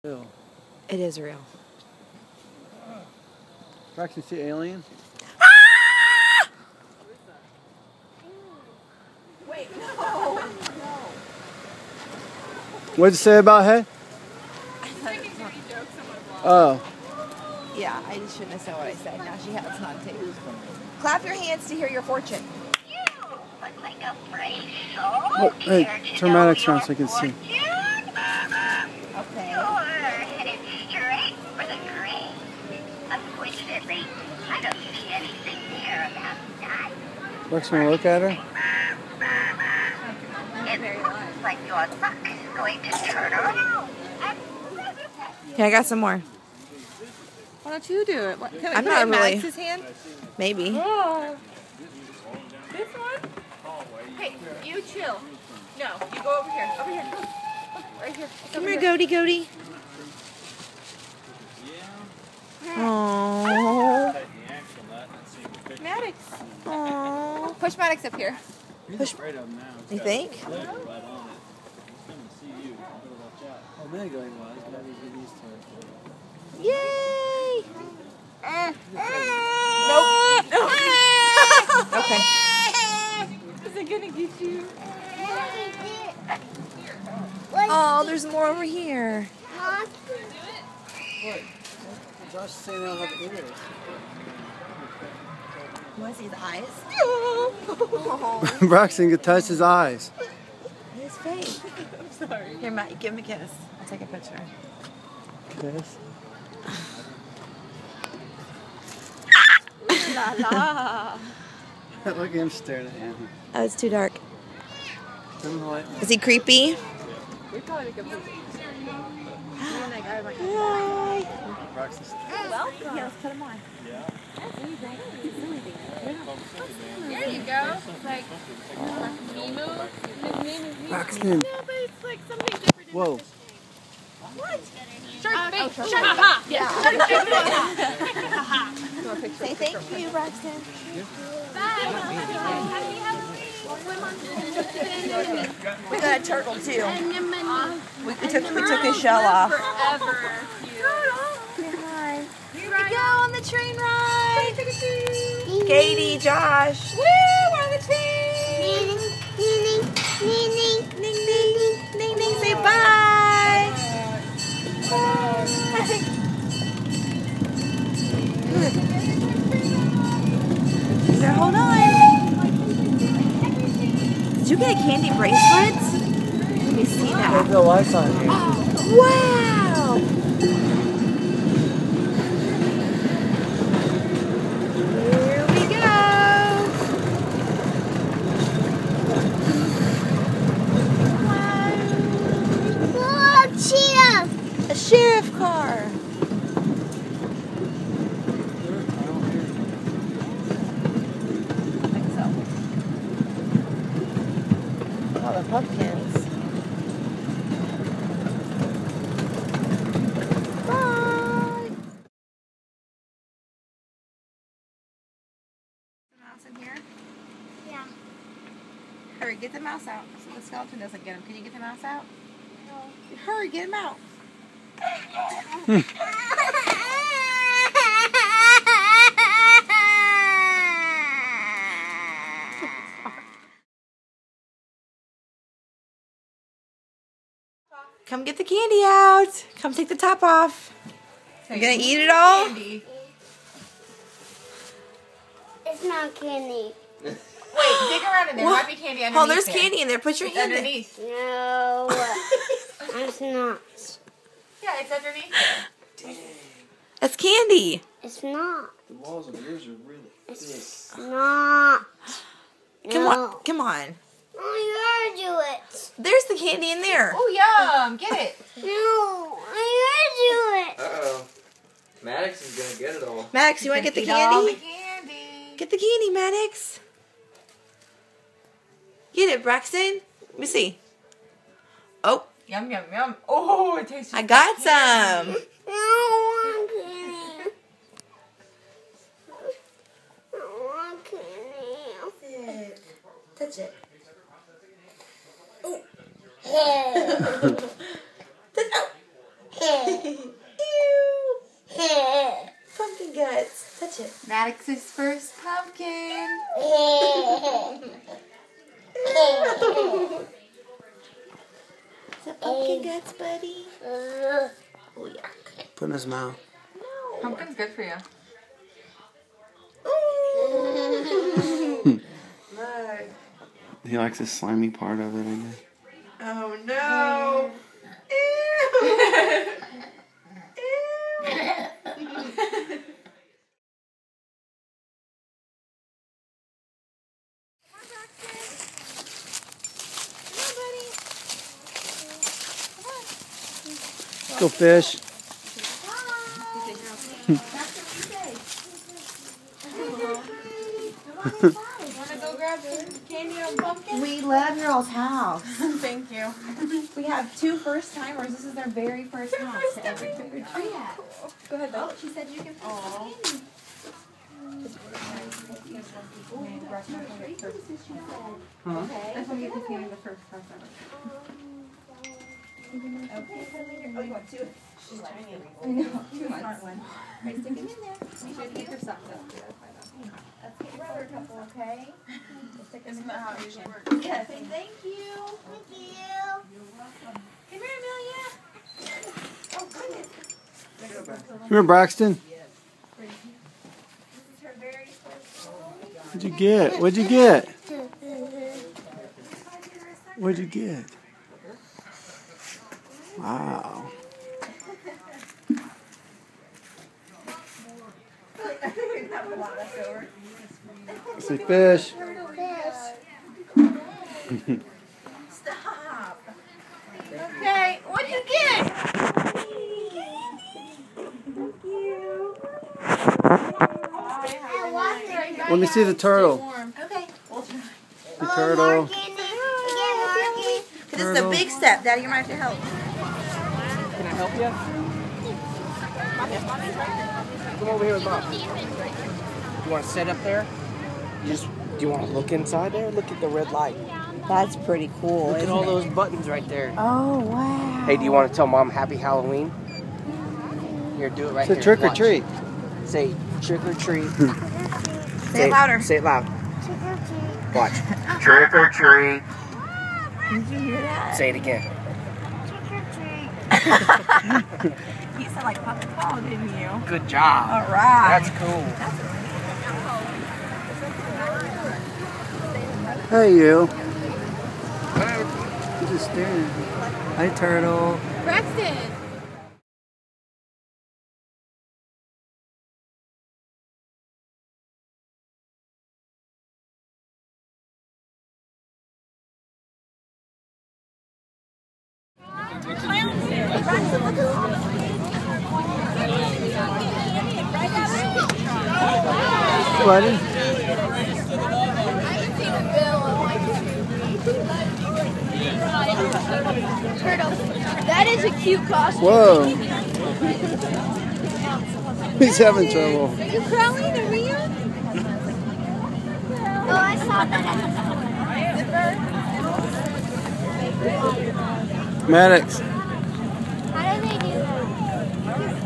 Real. It is real. Braxton, see alien? Wait, no. What'd you say about head? Oh. Yeah, I just shouldn't have said what I said. Now she has it on tape. Clap your hands to hear your fortune. You look like a brave soul. What? Hey, turn Maddox around so I can see. Okay. You're headed straight for the grave. Unfortunately, I don't see anything there about that. Braxton, wanna look at her? It looks like your luck is going to turn around. Here, I got some more. Why don't you do it? Can I'm we not put really- Max's hand? Maybe. Oh. This one? Hey, you chill. No, you go over here. Over here. Look, right here. It's Come over here, Goaty, Goaty. Aww. Maddox. Aww. Push Maddox up here. Push. You think? Oh, there you go, he was. Now he's getting used to it. Yay! Nope. Okay. Is it gonna get you? Oh, there's more over here. What? Josh is saying they don't have ears. You want to see his eyes? Braxton can touch his eyes. His face. I'm sorry. Here, Matt, give him a kiss. I'll take a picture. Yes. La la. Look at him staring at him. Oh, it's too dark. Turn the light. Is he creepy? We probably make a movie. Yay! Braxton. Welcome. Yeah, let's put him on. There you go. It's like Nemo. His name is Nemo. Braxton. Yeah, but it's like something different. Whoa. What? Shark bait. Shark bait. Yeah. Say thank you, Braxton. We got a turtle too. We took his shell off. Forever. Hi. Here we go on the train ride. Katie, Josh. Woo! We're on the train. Ning ning. Ning ning. Say bye. Now hold on. Did you get a candy bracelet? Let me see that. There's no lights on here. Wow! Here we go! Look, cheetah! A sheriff car! All the pumpkins. Bye! The mouse in here? Yeah. Hurry, get the mouse out so the skeleton doesn't get him. Can you get the mouse out? No. Hurry, get him out. Come get the candy out. Come take the top off. You gonna eat it all? Candy. It's not candy. Wait, dig around in there. Might be candy underneath. Oh, there's there. candy in there. Put your It's hand in. underneath. No. It's not. Yeah, it's underneath. That's candy. It's not. The walls of yours are really It's not. Come No. on. Come on. I gotta do it. There's the candy in there. Oh, yum. Get it. No, I gotta do it. Uh-oh. Maddox is gonna get it all. Max, you want to get the Eat all the candy? candy. Get the candy, Maddox. Get it, Braxton. Let me see. Oh, Yum, yum, yum. Oh, it tastes I just got like candy. some. I don't want candy. I don't want candy. Touch it. Yeah. Touch it. Pumpkin guts. Touch it. Maddox's first pumpkin. Is that pumpkin guts, buddy? Oh, yuck. Put in his mouth. Pumpkin's good for you. Look. He likes the slimy part of it, I guess. Oh no. Go fish. We love your old house. Thank you. We have 2 first timers. This is their very first house to ever trick or treat at. Go ahead, though. Oh, she said you can put some candy. Huh? That's when we get to see the first person. Okay. Oh, you want 2? She's tiny. I know. 2 months. One. Right, stick it in there. Make sure you keep your socks up. Let's get your other couple, okay? Isn't that how it usually works? Yes, and thank you. Thank you. Come here, Amelia. Oh, goodness. Come here, Braxton. This is her very first home. What'd you get? What'd you get? What'd you get? Wow. Say fish. Stop. Okay, what'd you get? Thank you. Let me see the turtle. Okay, we'll try. The turtle. This is a big step. Daddy, you might have to help. Can I help you? Come over here with Mom. You want to sit up there? Do you want to look inside there? Look at the red light. That's pretty cool. Look at all those buttons right there. Oh, wow. Hey, do you want to tell Mom Happy Halloween? Here, do it right Say here. trick or Watch. treat. Say trick or treat. Say it louder. Say it loud. Watch. Trick or treat. Did you hear that? Say it again. You sound like Papa Paul, didn't you? Good job. All right. That's cool. Hey, you. You're just staring. Hi, turtle. Braxton! Buddy. That is a cute costume. Whoa. He's having trouble. Are you crawling, Aria? Oh, I saw that. Maddox. How do they do that?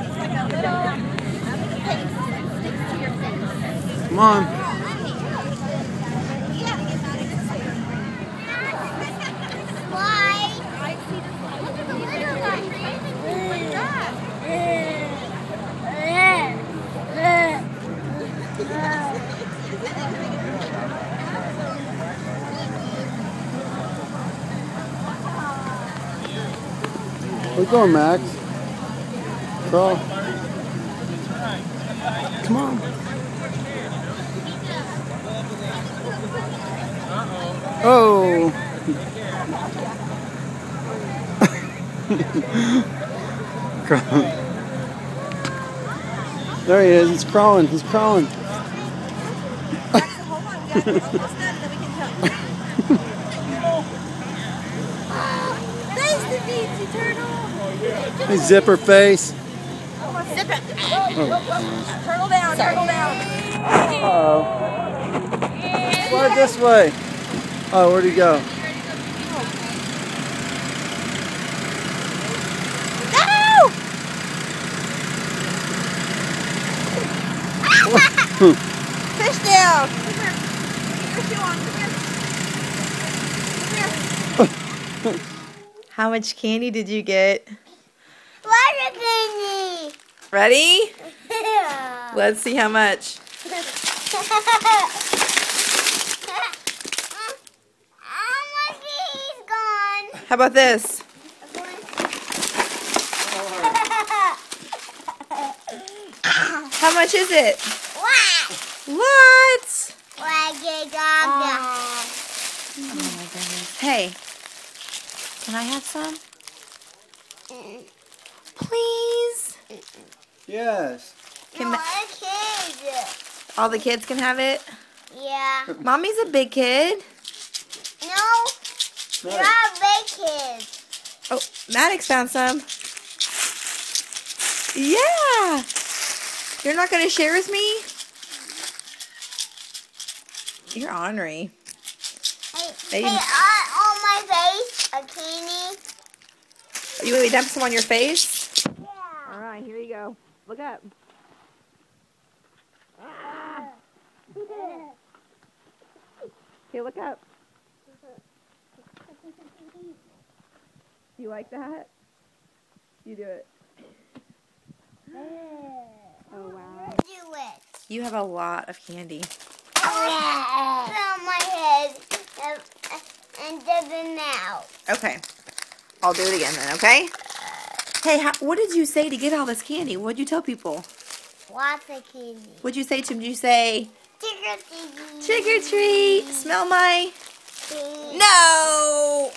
It's like a little thing that sticks to your face. Come on. Why? Look at the little guy. What's that? Where you going, Max? Crawl. Come on. Oh. There he is. He's crawling. He's crawling. Nice to meet you, turtle. Hey, zipper face. Zip it. Turtle down, turtle down. Uh-oh. Slide this way. Oh, where'd he go? No! Fish down. Come here. Get your shoe on. Come here. How much candy did you get? Water candy. Ready? Yeah. Let's see how much. He's gone. How about this? How much is it? What? Oh my goodness. Hey, can I have some? Please? Yes. No, kids. All the kids can have it? Yeah. Mommy's a big kid. No, you're a big kid. Oh, Maddox found some. Yeah. You're not going to share with me? You're ornery. Hey, on my face, a candy. You want me to dump some on your face? Yeah. All right, here you go. Look up. Okay, look up. You like that? You do it. Oh, wow. Do it. You have a lot of candy. On my head and dip it out. Okay. I'll do it again then, okay? Hey, what did you say to get all this candy? What did you tell people? Lots of candy. What did you say to them? Did you say, Trick or treat. trick or treat, smell my... Treat. No!